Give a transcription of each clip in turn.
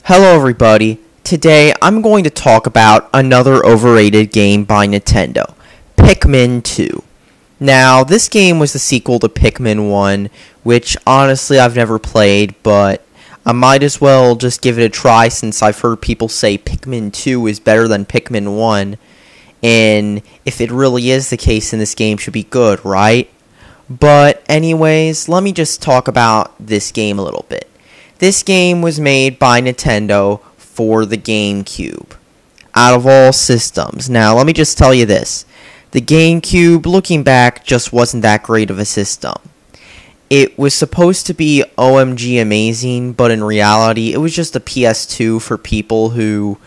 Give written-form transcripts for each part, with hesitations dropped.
Hello everybody, today I'm going to talk about another overrated game by Nintendo, Pikmin 2. Now, this game was the sequel to Pikmin 1, which honestly I've never played, but I might as well just give it a try since I've heard people say Pikmin 2 is better than Pikmin 1, and if it really is the case, then this game should be good, right? But anyways, let me just talk about this game a little bit. This game was made by Nintendo for the GameCube, out of all systems. Now, let me just tell you this. The GameCube, looking back, just wasn't that great of a system. It was supposed to be OMG amazing, but in reality, it was just a PS2 for people who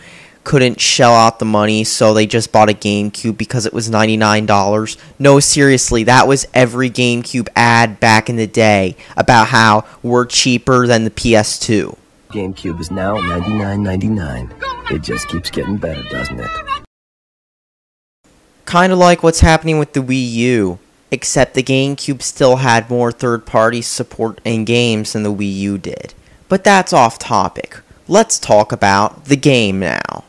couldn't shell out the money, so they just bought a GameCube because it was $99. No, seriously, that was every GameCube ad back in the day about how we're cheaper than the PS2. GameCube is now $99.99. It just keeps getting better, doesn't it? Kind of like what's happening with the Wii U, except the GameCube still had more third-party support and games than the Wii U did. But that's off topic. Let's talk about the game now.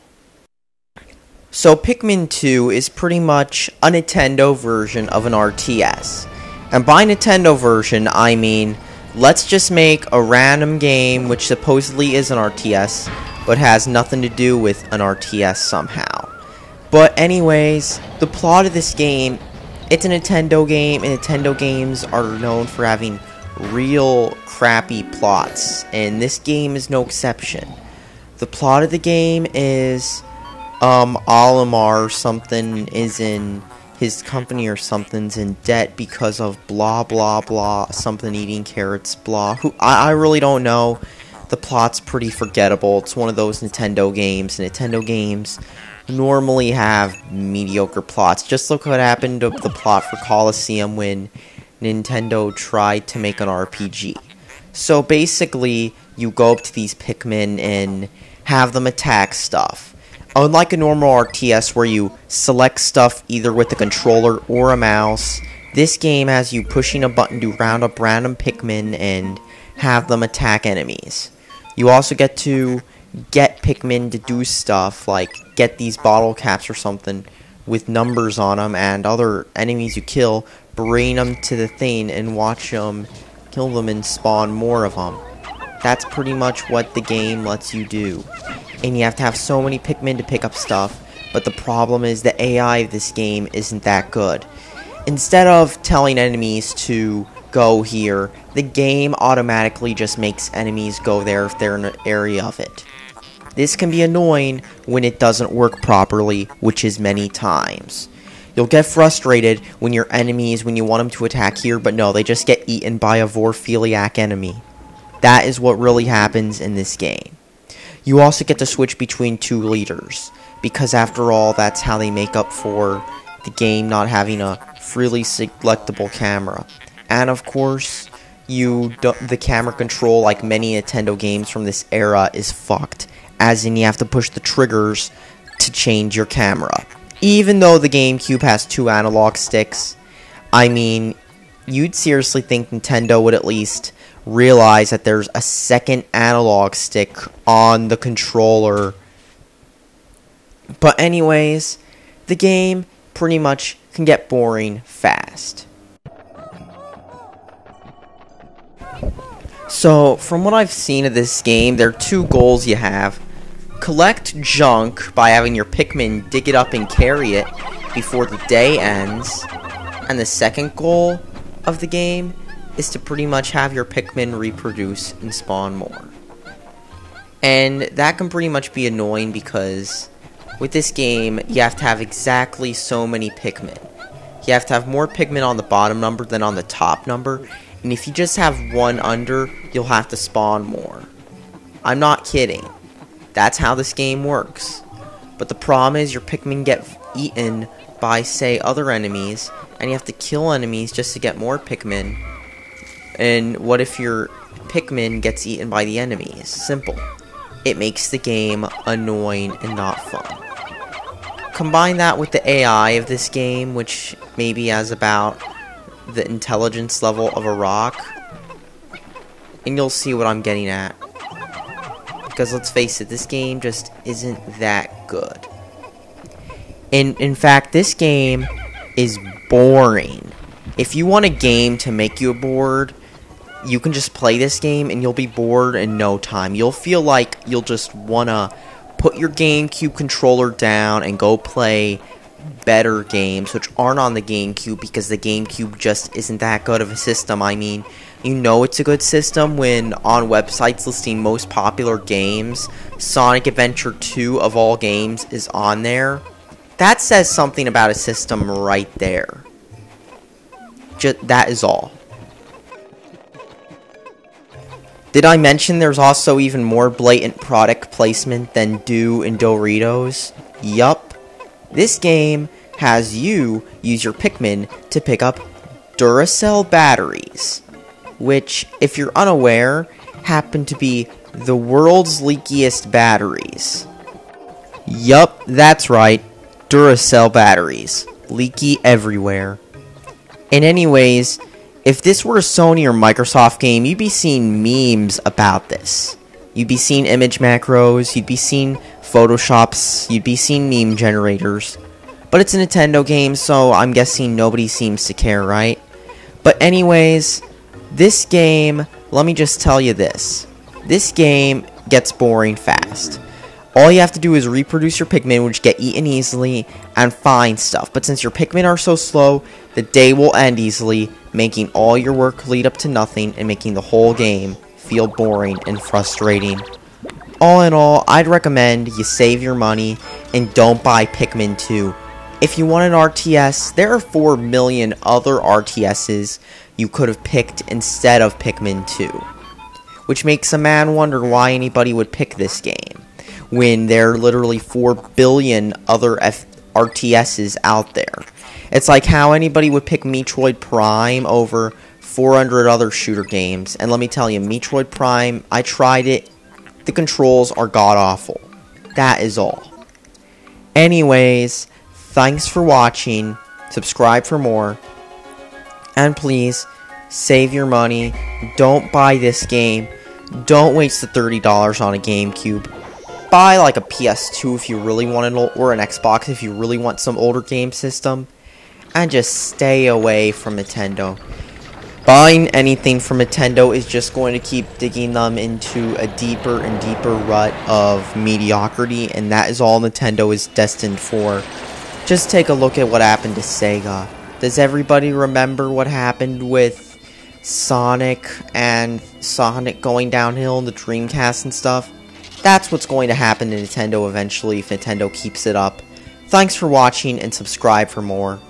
So Pikmin 2 is pretty much a Nintendo version of an RTS. And by Nintendo version, I mean, let's just make a random game which supposedly is an RTS, but has nothing to do with an RTS somehow. But anyways, the plot of this game, it's a Nintendo game, and Nintendo games are known for having real crappy plots, and this game is no exception. The plot of the game is Olimar or something is in his company or something's in debt because of blah blah blah, something eating carrots, blah. I really don't know. The plot's pretty forgettable. It's one of those Nintendo games. Nintendo games normally have mediocre plots. Just look what happened to the plot for Colosseum when Nintendo tried to make an RPG. So basically, you go up to these Pikmin and have them attack stuff. Unlike a normal RTS where you select stuff either with a controller or a mouse, this game has you pushing a button to round up random Pikmin and have them attack enemies. You also get to get Pikmin to do stuff like get these bottle caps or something with numbers on them, and other enemies you kill, bring them to the thing and watch them kill them and spawn more of them. That's pretty much what the game lets you do. And you have to have so many Pikmin to pick up stuff, but the problem is the AI of this game isn't that good. Instead of telling enemies to go here, the game automatically just makes enemies go there if they're in an area of it. This can be annoying when it doesn't work properly, which is many times. You'll get frustrated when your enemies, when you want them to attack here, but no, they just get eaten by a vorphiliac enemy. That is what really happens in this game. You also get to switch between two leaders, because after all, that's how they make up for the game not having a freely selectable camera. And of course, the camera control, like many Nintendo games from this era, is fucked, as in you have to push the triggers to change your camera. Even though the GameCube has two analog sticks, I mean, you'd seriously think Nintendo would at least realize that there's a second analog stick on the controller. But anyways, the game pretty much can get boring fast. So, from what I've seen of this game, there are two goals you have. Collect junk by having your Pikmin dig it up and carry it before the day ends. And the second goal of the game is to pretty much have your Pikmin reproduce and spawn more. And that can pretty much be annoying because with this game, you have to have exactly so many Pikmin. You have to have more Pikmin on the bottom number than on the top number, and if you just have one under, you'll have to spawn more. I'm not kidding. That's how this game works. But the problem is your Pikmin get eaten by, say, other enemies, and you have to kill enemies just to get more Pikmin. And what if your Pikmin gets eaten by the enemies? Simple. It makes the game annoying and not fun. Combine that with the AI of this game, which maybe has about the intelligence level of a rock, and you'll see what I'm getting at. because let's face it, this game just isn't that good. In fact, this game is boring. If you want a game to make you bored, you can just play this game and you'll be bored in no time. You'll feel like you'll just want to put your GameCube controller down and go play better games, which aren't on the GameCube, because the GameCube just isn't that good of a system. I mean, you know it's a good system when on websites listing most popular games, Sonic Adventure 2 of all games is on there. That says something about a system right there. That is all. Did I mention there's also even more blatant product placement than Do and Doritos? Yup. This game has you use your Pikmin to pick up Duracell batteries, which, if you're unaware, happen to be the world's leakiest batteries. Yup, that's right. Duracell batteries. Leaky everywhere. And anyways, if this were a Sony or Microsoft game, you'd be seeing memes about this. You'd be seeing image macros, you'd be seeing Photoshops, you'd be seeing meme generators. But it's a Nintendo game, so I'm guessing nobody seems to care, right? But anyways, this game, let me just tell you this. This game gets boring fast. All you have to do is reproduce your Pikmin, which get eaten easily, and find stuff. But since your Pikmin are so slow, the day will end easily, making all your work lead up to nothing, and making the whole game feel boring and frustrating. All in all, I'd recommend you save your money and don't buy Pikmin 2. If you want an RTS, there are 4 million other RTSs you could have picked instead of Pikmin 2. Which makes a man wonder why anybody would pick this game, when there are literally 4 billion other RTSs out there. It's like how anybody would pick Metroid Prime over 400 other shooter games. And let me tell you, Metroid Prime, I tried it. The controls are god-awful. That is all. Anyways, thanks for watching. Subscribe for more. And please, save your money. Don't buy this game. Don't waste the $30 on a GameCube. Buy like a PS2 if you really want or an Xbox if you really want some older game system. And just stay away from Nintendo. Buying anything from Nintendo is just going to keep digging them into a deeper and deeper rut of mediocrity, and that is all Nintendo is destined for. Just take a look at what happened to Sega. Does everybody remember what happened with Sonic and Sonic going downhill and the Dreamcast and stuff? That's what's going to happen to Nintendo eventually if Nintendo keeps it up. Thanks for watching and subscribe for more.